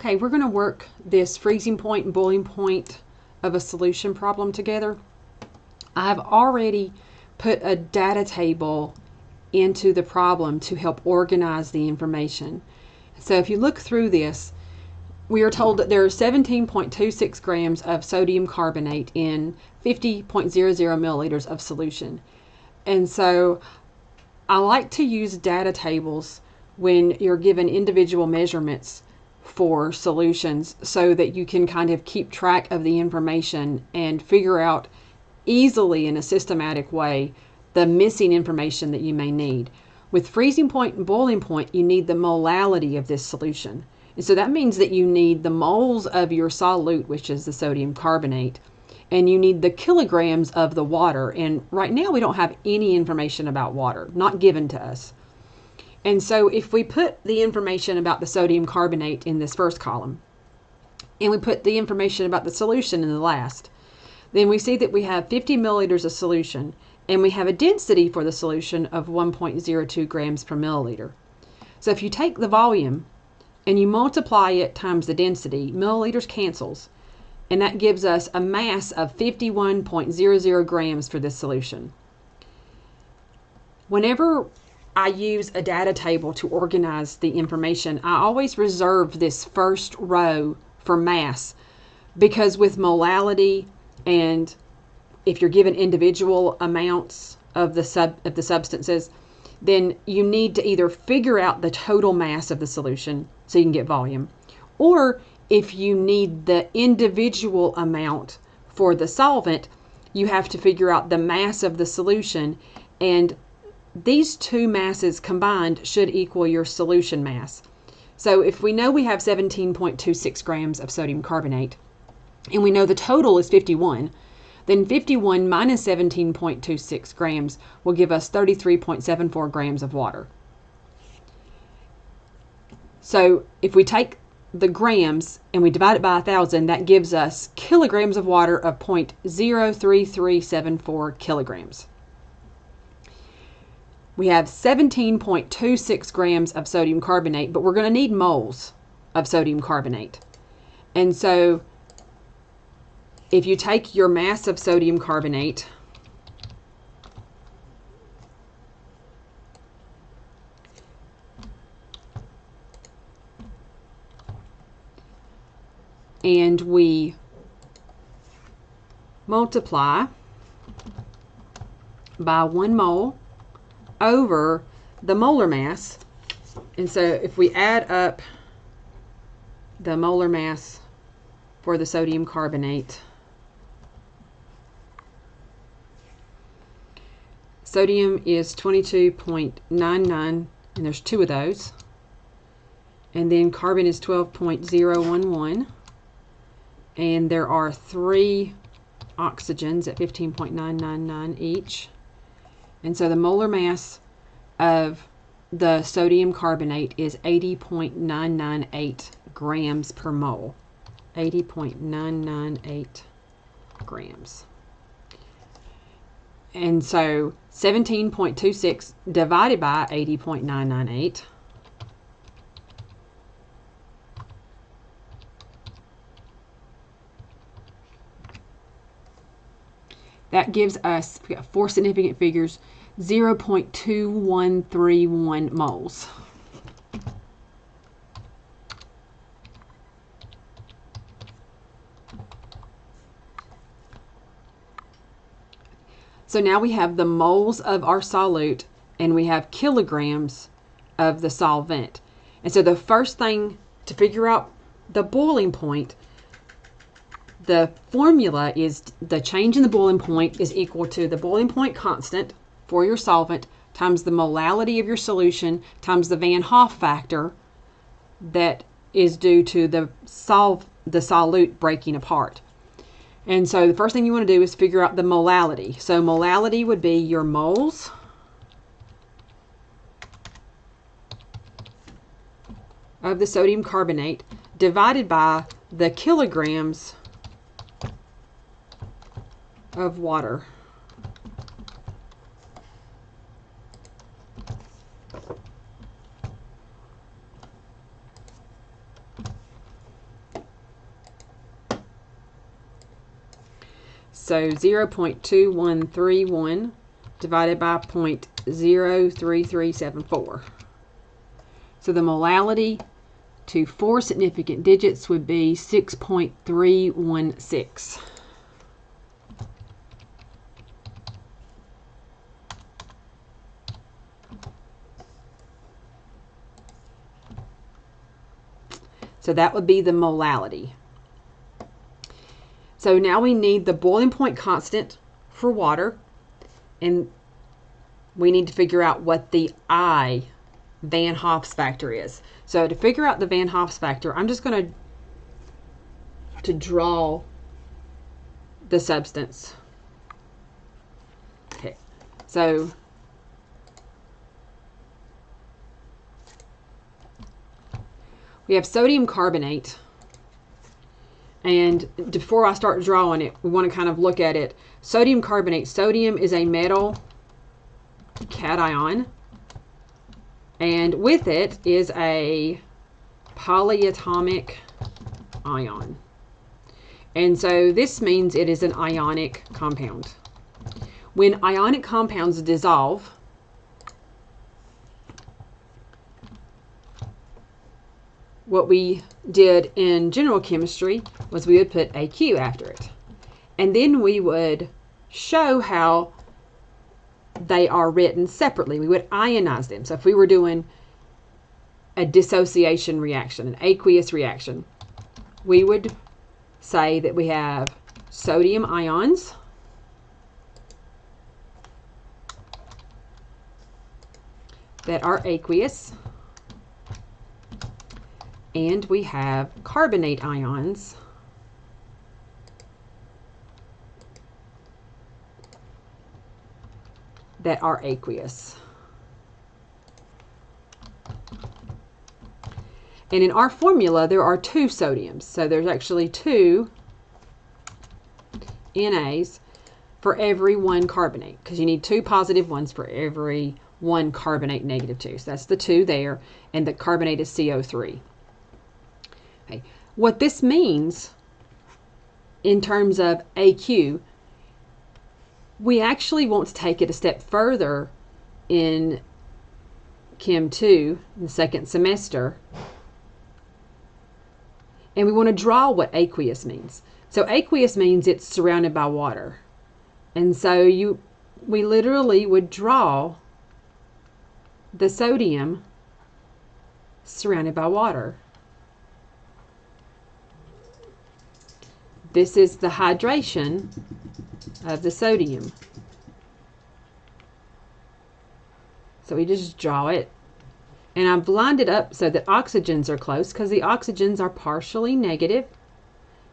Okay, we're going to work this freezing point and boiling point of a solution problem together. I've already put a data table into the problem to help organize the information. So if you look through this, we are told that there are 17.26 grams of sodium carbonate in 50.00 milliliters of solution. And so I like to use data tables when you're given individual measurements for solutions so that you can kind of keep track of the information and figure out easily in a systematic way the missing information that you may need. With freezing point and boiling point, you need the molality of this solution. And so that means that you need the moles of your solute, which is the sodium carbonate, and you need the kilograms of the water. And right now we don't have any information about water, not given to us. And so if we put the information about the sodium carbonate in this first column, and we put the information about the solution in the last, then we see that we have 50 milliliters of solution, and we have a density for the solution of 1.02 grams per milliliter. So if you take the volume and you multiply it times the density, milliliters cancels, and that gives us a mass of 51.00 grams for this solution. Whenever I use a data table to organize the information, I always reserve this first row for mass, because with molality, and if you're given individual amounts of the substances, then you need to either figure out the total mass of the solution so you can get volume, or if you need the individual amount for the solvent, you have to figure out the mass of the solution, and these two masses combined should equal your solution mass. So if we know we have 17.26 grams of sodium carbonate, and we know the total is 51, then 51 minus 17.26 grams will give us 33.74 grams of water. So if we take the grams and we divide it by 1,000, that gives us kilograms of water of 0.03374 kilograms. We have 17.26 grams of sodium carbonate, but we're going to need moles of sodium carbonate. And so if you take your mass of sodium carbonate and we multiply by 1 mole over the molar mass, and so if we add up the molar mass for the sodium carbonate, sodium is 22.99, and there's 2 of those, and then carbon is 12.011, and there are 3 oxygens at 15.999 each. And so the molar mass of the sodium carbonate is 80.998 grams per mole. 80.998 grams. And so 17.26 divided by 80.998, that gives us, we got 4 significant figures, 0.2131 moles. So now we have the moles of our solute and we have kilograms of the solvent. And so the first thing to figure out the boiling point, the formula is the change in the boiling point is equal to the boiling point constant for your solvent times the molality of your solution times the Van Hoff factor that is due to the solute breaking apart. And so the first thing you want to do is figure out the molality. So molality would be your moles of the sodium carbonate divided by the kilograms of water. So 0.2131 divided by 0.03374. So the molality to 4 significant digits would be 6.316. So that would be the molality. So now we need the boiling point constant for water, and we need to figure out what the I Van Hoff's factor is. So to figure out the Van Hoff's factor, I'm just going to draw the substance. Okay, so we have sodium carbonate, and before I start drawing it, we want to kind of look at it. Sodium carbonate, sodium is a metal cation, and with it is a polyatomic ion. And so this means it is an ionic compound. When ionic compounds dissolve, what we did in general chemistry was we would put AQ after it. And then we would show how they are written separately. We would ionize them. So if we were doing a dissociation reaction, an aqueous reaction, we would say that we have sodium ions that are aqueous, and we have carbonate ions that are aqueous. And in our formula, there are 2 sodiums. So there's actually 2 NAs for every 1 carbonate, because you need 2 positive ones for every 1 carbonate -2. So that's the 2 there, and the carbonate is CO3. Okay. What this means in terms of AQ, we actually want to take it a step further in Chem 2 in the 2nd semester, and we want to draw what aqueous means. So aqueous means it's surrounded by water, and so we literally would draw the sodium surrounded by water. This is the hydration of the sodium. So we just draw it. And I've lined it up so that oxygens are close, because the oxygens are partially negative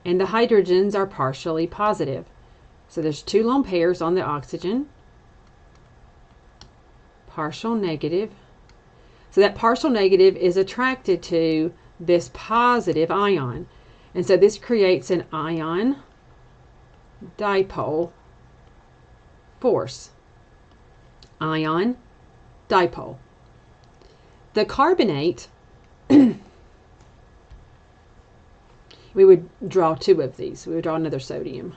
and the hydrogens are partially positive. So there's 2 lone pairs on the oxygen. Partial negative. So that partial negative is attracted to this positive ion. And so this creates an ion dipole force. Ion dipole. The carbonate, we would draw 2 of these. We would draw another sodium.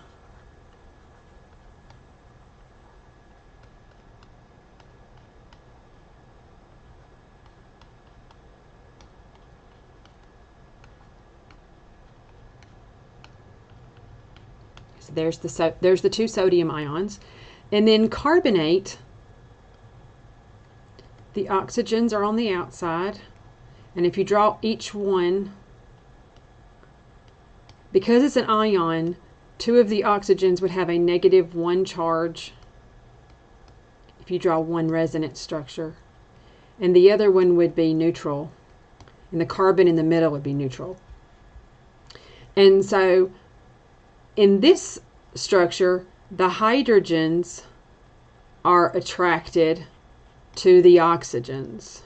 So there's the 2 sodium ions. And then carbonate, the oxygens are on the outside, and if you draw each one, because it's an ion, 2 of the oxygens would have a -1 charge if you draw one resonance structure, and the other one would be neutral, and the carbon in the middle would be neutral. And so in this structure, the hydrogens are attracted to the oxygens.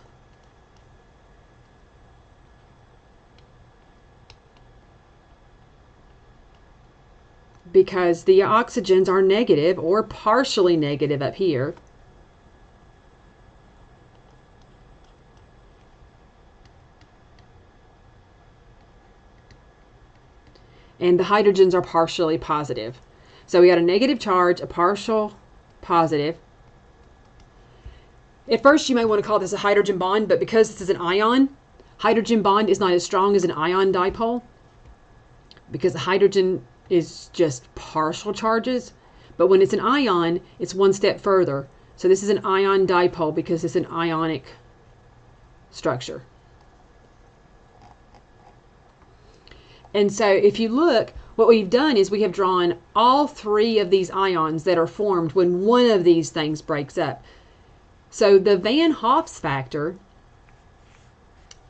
Because the oxygens are negative or partially negative up here. And the hydrogens are partially positive. So we got a negative charge, a partial positive. At first you may want to call this a hydrogen bond, but because this is an ion, hydrogen bond is not as strong as an ion dipole because the hydrogen is just partial charges. But when it's an ion, it's one step further. So this is an ion dipole because it's an ionic structure. And so if you look, what we've done is we have drawn all three of these ions that are formed when one of these things breaks up. So the Van Hoff's factor,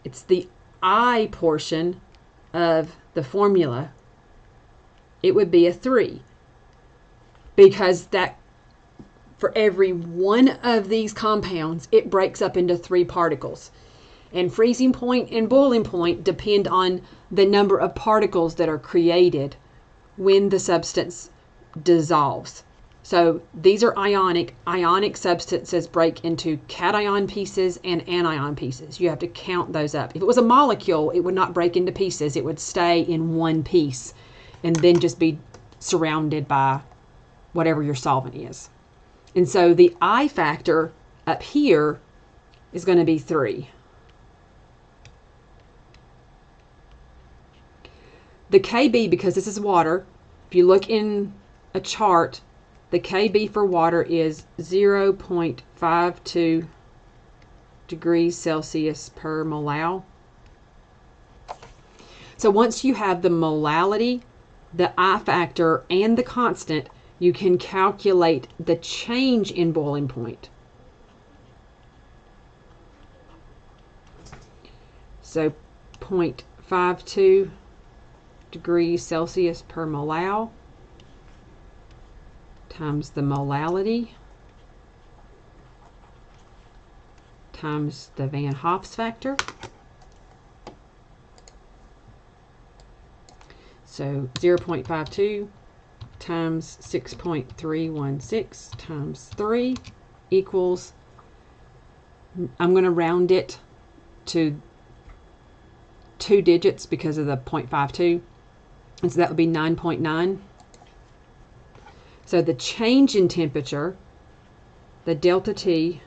it's the I portion of the formula. It would be a 3 because that for every one of these compounds, it breaks up into 3 particles. And freezing point and boiling point depend on the number of particles that are created when the substance dissolves. So these are ionic. Ionic substances break into cation pieces and anion pieces. You have to count those up. If it was a molecule, it would not break into pieces. It would stay in one piece and then just be surrounded by whatever your solvent is. And so the I factor up here is going to be 3. The Kb, because this is water, if you look in a chart, the Kb for water is 0.52 degrees Celsius per molal. So once you have the molality, the I factor, and the constant, you can calculate the change in boiling point. So 0.52 degrees Celsius per molal times the molality times the Van Hoff's factor. So 0.52 times 6.316 times 3 equals, I'm going to round it to 2 digits because of the 0.52, and so that would be 9.9. So the change in temperature, the delta T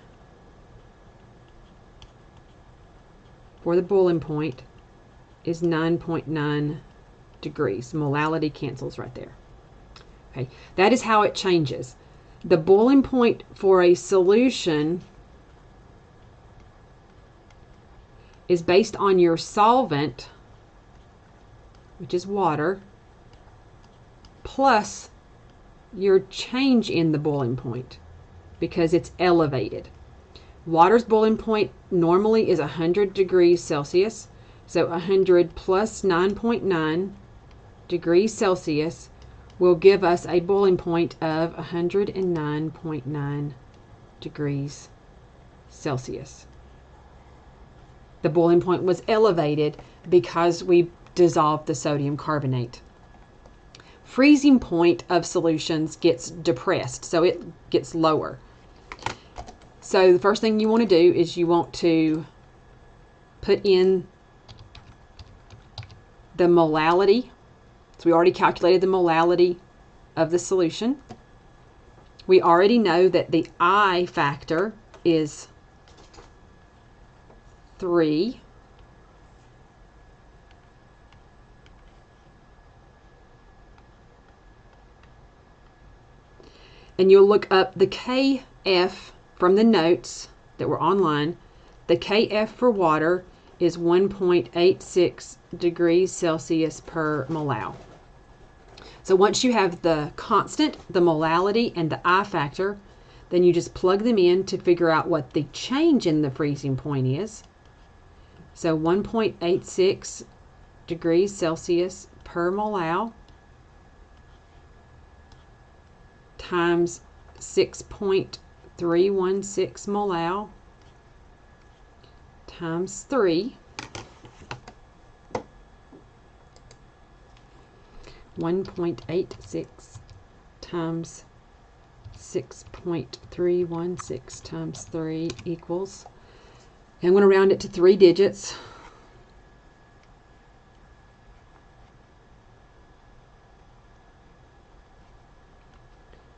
for the boiling point, is 9.9 degrees. Molality cancels right there. Okay, that is how it changes. The boiling point for a solution is based on your solvent, which is water, plus your change in the boiling point because it's elevated. Water's boiling point normally is 100 degrees Celsius. So 100 plus 9.9 degrees Celsius will give us a boiling point of 109.9 degrees Celsius. The boiling point was elevated because we dissolved the sodium carbonate. Freezing point of solutions gets depressed, so it gets lower. So the first thing you want to do is you want to put in the molality. So we already calculated the molality of the solution. We already know that the I factor is 3. And you'll look up the Kf from the notes that were online. The Kf for water is 1.86 degrees Celsius per molal. So once you have the constant, the molality, and the I factor, then you just plug them in to figure out what the change in the freezing point is. So 1.86 degrees Celsius per molal times 6.316 molal times 3. 1.86 times 6.316 times 3 equals, I'm going to round it to 3 digits.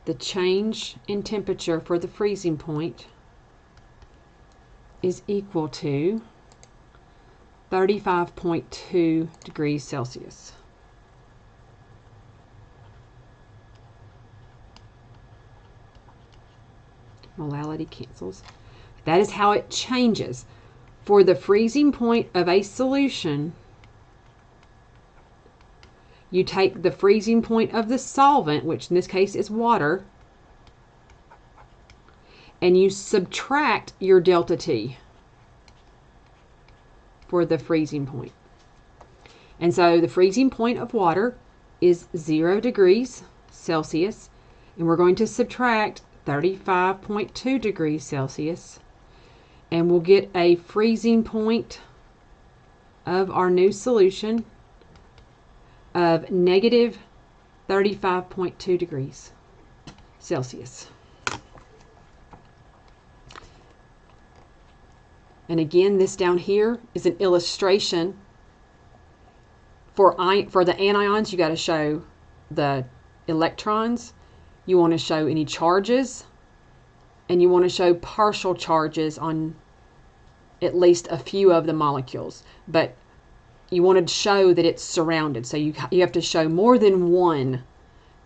the change in temperature for the freezing point is equal to 35.2 degrees Celsius. Molality cancels. That is how it changes. For the freezing point of a solution, you take the freezing point of the solvent, which in this case is water, and you subtract your delta T for the freezing point. And so the freezing point of water is 0 degrees Celsius, and we're going to subtract 35.2 degrees Celsius, and we'll get a freezing point of our new solution of negative 35.2 degrees Celsius. And again, this down here is an illustration. For the anions, you got to show the electrons. You want to show any charges, and you want to show partial charges on at least a few of the molecules. But you want to show that it's surrounded. So you have to show more than one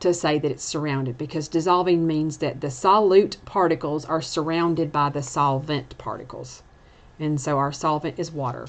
to say that it's surrounded, because dissolving means that the solute particles are surrounded by the solvent particles. And so our solvent is water.